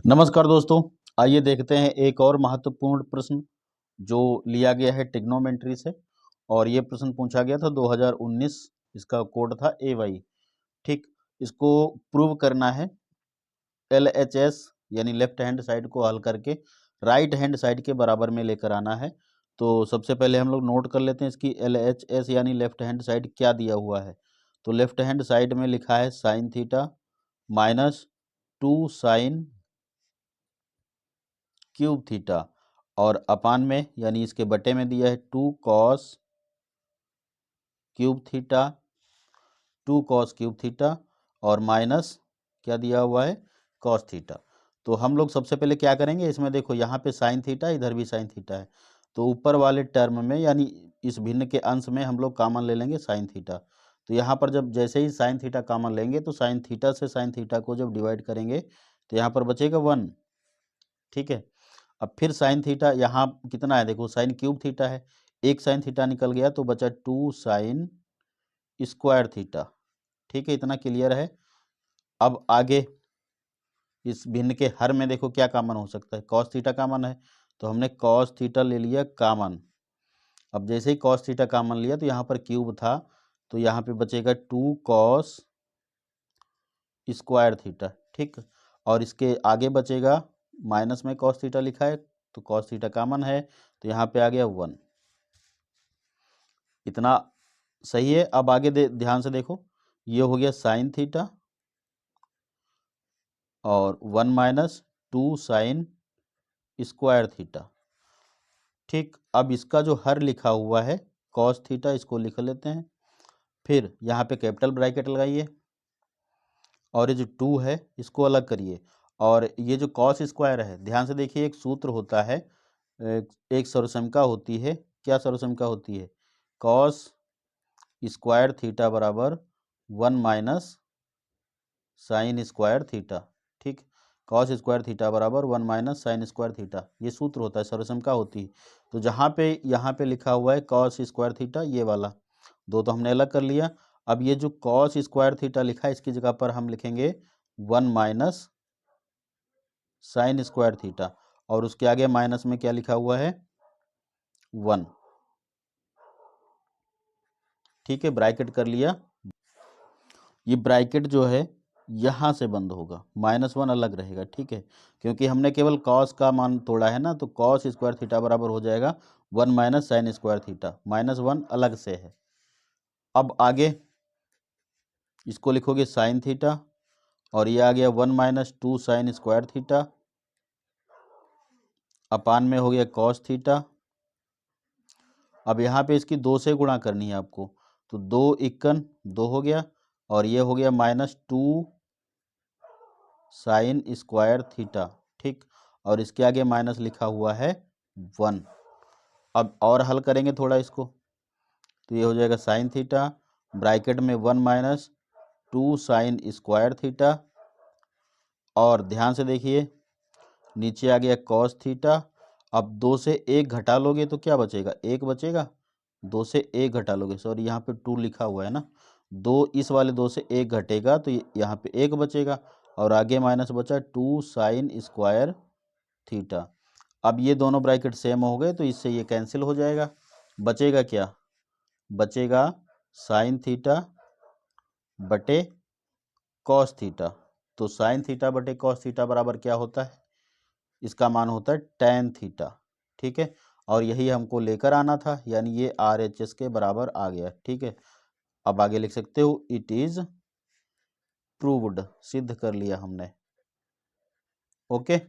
नमस्कार दोस्तों, आइए देखते हैं एक और महत्वपूर्ण प्रश्न जो लिया गया है ट्रिग्नोमेट्री से। और ये प्रश्न पूछा गया था 2019। इसका कोड था AY। ठीक, इसको प्रूव करना है LHS यानी लेफ्ट हैंड साइड को हल करके राइट हैंड साइड के बराबर में लेकर आना है। तो सबसे पहले हम लोग नोट कर लेते हैं इसकी LHS यानी लेफ्ट हैंड साइड क्या दिया हुआ है। तो लेफ्ट हैंड साइड में लिखा है sine theta minus 2 sine cube theta, और अपान में यानी इसके बटे में दिया है 2 cos cube theta, 2 cos cube theta, और माइनस क्या दिया हुआ है, कॉस थीटा। तो हम लोग सबसे पहले क्या करेंगे, इसमें देखो यहाँ पे साइन थीटा, इधर भी साइन थीटा है, तो ऊपर वाले टर्म में यानी इस भिन्न के अंश में हम लोग कॉमन ले लेंगे साइन थीटा। तो यहाँ पर जब जैसे ही साइन थीटा कॉमन लेंगे तो साइन थीटा से साइन थीटा को जब डिवाइड करेंगे तो यहाँ पर बचेगा 1। ठीक है, अब फिर साइन थीटा यहाँ कितना है, देखो साइन क्यूब थीटा है, एक साइन थीटा निकल गया तो बचा 2 साइन स्क्वायर थीटा। ठीक है, इतना क्लियर है। अब आगे इस भिन्न के हर में देखो क्या कॉमन हो सकता है, कॉस थीटा कॉमन है, तो हमने कॉस थीटा ले लिया कॉमन। अब जैसे ही कॉस थीटा कॉमन लिया तो यहाँ पर क्यूब था, तो यहाँ पे बचेगा 2 कॉस स्क्वायर थीटा। ठीक, और इसके आगे बचेगा, माइनस में कॉस थीटा लिखा है तो कॉस थीटा कॉमन है, तो यहाँ पे आ गया 1। इतना सही है। अब आगे ध्यान से देखो, ये हो गया साइन थीटा और 1 माइनस 2 साइन स्क्वायर थीटा। ठीक, अब इसका जो हर लिखा हुआ है कॉस थीटा, इसको लिख लेते हैं। फिर यहाँ पे कैपिटल ब्रैकेट लगाइए और ये जो 2 है इसको अलग करिए, और ये जो कॉस स्क्वायर है, ध्यान से देखिए, एक सूत्र होता है, एक सर्वसंख्या होती है। क्या सर्वसंख्या होती है, कॉस स्क्वायर थीटा बराबर 1 माइनस साइन स्क्वायर थीटा। ठीक, कॉस स्क्वायर थीटा बराबर 1 माइनस साइन स्क्वायर थीटा, ये सूत्र होता है, सर्वसंख्या होती है। तो जहाँ पे यहाँ पे लिखा हुआ है कॉस स्क्वायर थीटा, ये वाला दो तो हमने अलग कर लिया। अब ये जो कॉस स्क्वायर थीटा लिखा है इसकी जगह पर हम लिखेंगे 1 माइनस साइन स्क्वायर थीटा, और उसके आगे माइनस में क्या लिखा हुआ है, 1। ठीक है, ब्रैकेट कर लिया। ये ब्रैकेट जो है यहाँ से बंद होगा, -1 अलग रहेगा। ठीक है, क्योंकि हमने केवल कॉस का मान तोड़ा है ना, तो कॉस स्क्वायर थीटा बराबर हो जाएगा 1 माइनस साइन स्क्वायर थीटा, -1 अलग से है। अब आगे इसको लिखोगे साइन थीटा, और ये आ गया 1 माइनस 2 साइन स्क्वायर थीटा, अपान में हो गया कॉस थीटा। अब यहाँ पे इसकी 2 से गुणा करनी है आपको, तो 2 इक्कन 2 हो गया, और ये हो गया -2 साइन स्क्वायर थीटा। ठीक, और इसके आगे माइनस लिखा हुआ है 1। अब और हल करेंगे थोड़ा इसको, तो ये हो जाएगा साइन थीटा ब्रैकेट में 1 माइनस 2 साइन स्क्वायर थीटा, और ध्यान से देखिए नीचे आ गया कॉस थीटा। अब 2 से 1 घटा लोगे तो क्या बचेगा, 1 बचेगा। 2 से 1 घटा लोगे, सॉरी यहाँ पे 2 लिखा हुआ है ना, 2 इस वाले 2 से 1 घटेगा तो यहाँ पे 1 बचेगा, और आगे माइनस बचा 2 साइन स्क्वायर थीटा। अब ये दोनों ब्रैकेट सेम हो गए तो इससे ये कैंसिल हो जाएगा। बचेगा क्या, बचेगा साइन थीटा बटे कॉस थीटा। तो साइन थीटा बटे कॉस थीटा बराबर क्या होता है, इसका मान होता है tan थीटा। ठीक है, और यही हमको लेकर आना था, यानी ये RHS के बराबर आ गया। ठीक है, अब आगे लिख सकते हो इट इज प्रूव्ड, सिद्ध कर लिया हमने। ओके।